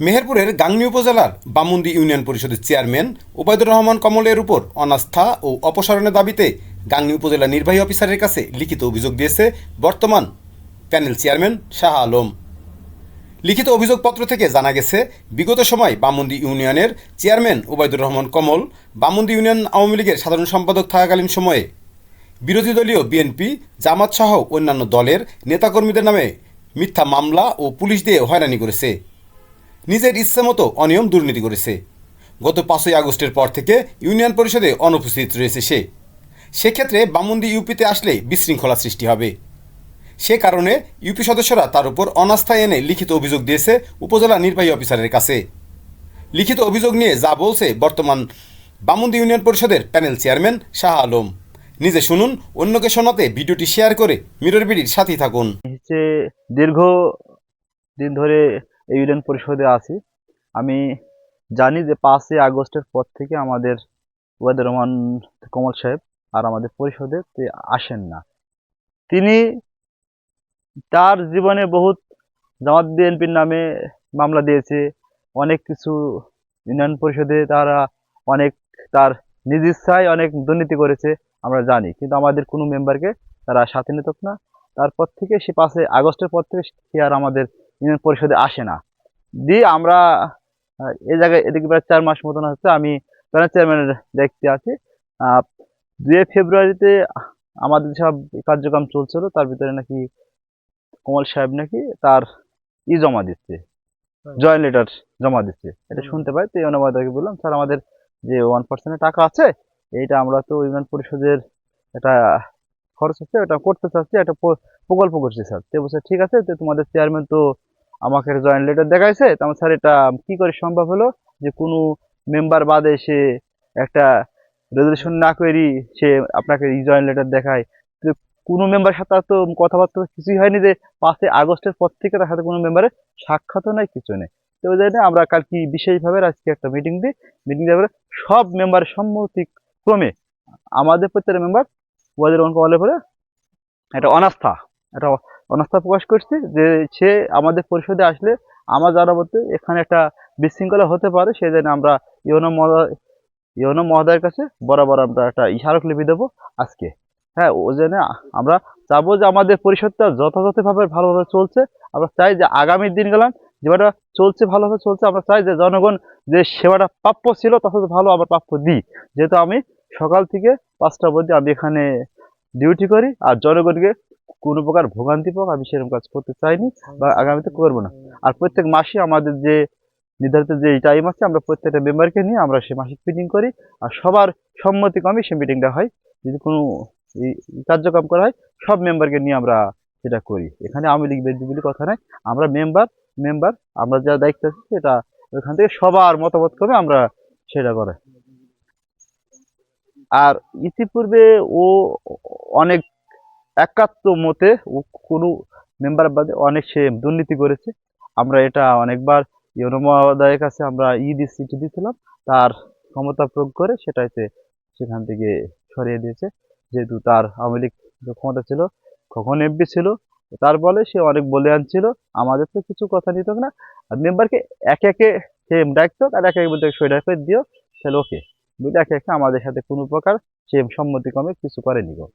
মেহেরপুরের গাংনী উপজেলার বামুন্দি ইউনিয়ন পরিষদের চেয়ারম্যান ওবায়দুর রহমান কমলের উপর অনাস্থা ও অপসারণের দাবিতে গাংনী উপজেলা নির্বাহী অফিসারের কাছে লিখিত অভিযোগ দিয়েছে বর্তমান প্যানেল চেয়ারম্যান শাহ আলম। লিখিত অভিযোগপত্র থেকে জানা গেছে, বিগত সময় বামুন্দি ইউনিয়নের চেয়ারম্যান ওবায়দুর রহমান কমল বামুন্দি ইউনিয়ন আওয়ামী লীগের সাধারণ সম্পাদক থাকাকালীন সময়ে বিরোধী দলীয় বিএনপি, জামাত সহ অন্যান্য দলের নেতাকর্মীদের নামে মিথ্যা মামলা ও পুলিশ দিয়ে হয়রানি করেছে, নিজের ইচ্ছেমতো অনিয়ম দুর্নীতি করেছে। গত 5ই আগস্টের পর থেকে ইউনিয়ন পরিষদে অনুপস্থিত রয়েছে সে। সেক্ষেত্রে বামুন্দি ইউপিতে আসলে বিশৃঙ্খলা সৃষ্টি হবে। সে কারণে ইউপি সদস্যরা তার উপর অনাস্থা এনে লিখিত অভিযোগ দিয়েছে উপজেলা নির্বাহী অফিসারের কাছে। লিখিত অভিযোগ নিয়ে যা বলছে বর্তমান বামুন্দি ইউনিয়ন পরিষদের প্যানেল চেয়ারম্যান শাহ আলম। নিজে শুনুন, অন্যকে শোনাতে ভিডিওটি শেয়ার করে মিরর বিডির সাথেই থাকুন। দীর্ঘ দিন ধরে এই ইউনিয়ন পরিষদে আছি। আমি জানি যে 5ই আগস্টের পর থেকে আমাদের ওবায়দুর রহমান কমল সাহেব আর আমাদের পরিষদে আসেন না। তিনি তার জীবনে বহুত জামাত বিএনপির নামে মামলা দিয়েছে, অনেক কিছু ইউনিয়ন পরিষদে তারা অনেক তার নিজ ইচ্ছায় অনেক দুর্নীতি করেছে আমরা জানি, কিন্তু আমাদের কোনো মেম্বারকে তারা সাথে নিত না। তারপর থেকে সে 5ই আগস্টের পর থেকে সে আর আমাদের ইউনিয়ন পরিষদে আসে না। দিয়ে আমরা এই জায়গায় এদিকে প্রায় 4 মাস মতন হচ্ছে আমি প্যানেল চেয়ারম্যানের দায়িত্বে আছি। 2 ফেব্রুয়ারিতে আমাদের সব কার্যক্রম চলছিল, তার ভিতরে নাকি কমল সাহেব নাকি তার জমা দিচ্ছে, জয়েন্ট লেটার জমা দিচ্ছে, এটা শুনতে পাই। তো এই অনুবাদকে বললাম, স্যার আমাদের যে 1% টাকা আছে এইটা আমরা তো ইউনিয়ন পরিষদের এটা খরচ হচ্ছে, এটা করতে চাচ্ছি, একটা প্রকল্প করছি স্যার। তো বলছে ঠিক আছে, তো তোমাদের চেয়ারম্যান তো আমাকে জয়েন্ট লেটার দেখাইছে, তো আমার স্যার এটা কি করে সম্ভব হলো যে কোনো মেম্বার বাদে সে একটা রেজলিউশন না করি সে আপনাকে জয়েন্ট লেটার দেখায়? তো কোনো মেম্বার সাথে তো কথাবার্তা কিছুই হয়নি যে 5ই আগস্টের পর থেকে তার সাথে কোনো মেম্বারের সাক্ষাৎও নাই, কিছু নেই। তো ওই জন্য আমরা কালকে বিশেষভাবে আজকে একটা মিটিং দিই। মিটিং দেওয়ার পরে সব মেম্বারের সম্মতি ক্রমে আমাদের প্রত্যেকটা মেম্বার ওয়াদের কলের পরে একটা অনাস্থা প্রকাশ করছে যে সে আমাদের পরিষদে আসলে আমার জানা মতে এখানে একটা বিশৃঙ্খলা হতে পারে, সেই জন্য আমরা ইউনো মহোদয়ের কাছে বরাবর আমরা একটা স্মারকলিপি দেবো আজকে। হ্যাঁ, ওই জন্য আমরা চাবো যে আমাদের পরিষদটা যথাযথভাবে ভালোভাবে চলছে। আমরা চাই যে আগামী দিনগুলো যেটা চলছে ভালোভাবে চলছে, আমরা চাই যে জনগণ যে সেবাটা প্রাপ্য ছিল তার সাথে ভালো আবার প্রাপ্য দিই। যেহেতু আমি সকাল থেকে 5টা অবধি আমি এখানে ডিউটি করি, আর জনগণকে কোনো প্রকার ভোগান্তি পাক আমি সেরকম কাজ করতে চাইনি বা আগামীতে করবো না। আর প্রত্যেক মাসে আমাদের যে নির্ধারিত যে টাইম আছে আমরা প্রত্যেকটা মেম্বারকে নিয়ে আমরা সে মাসিক মিটিং করি, আর সবার সম্মতিক্রমে সে মিটিংটা হয়। যদি কোনো কার্যক্রম করা হয় সব মেম্বারকে নিয়ে আমরা সেটা করি। এখানে আওয়ামী লীগ বিএনপি বলে কথা নাই, আমরা মেম্বার মেম্বার আমরা যা দায়িত্ব আছে সেটা ওইখান থেকে সবার মতামত করে আমরা সেটা করে। আর ইতিপূর্বে ও অনেক একাত্ম মতে ও কোনো মেম্বার বাদে অনেক সে দুর্নীতি করেছে। আমরা এটা অনেকবার ইউনো মহোদয়ের কাছে আমরা চিঠি দিয়েছিলাম, তার ক্ষমতা প্রয়োগ করে সেটাইতে সেখান থেকে সরিয়ে দিয়েছে। যেহেতু তার আওয়ামী লীগ ক্ষমতা ছিল, কখন এমপি ছিল, তার বলে সে অনেক বলে আনছিল, আমাদের তো কিছু কথা নিত না। আর মেম্বারকে একে একে সে ডাকতো আর একে একে বলতে সই করে দিও, তাহলে ওকে বুঝলে একে একে আমাদের সাথে কোনো প্রকার সে সম্মতিক্রমে কিছু করেনি গো।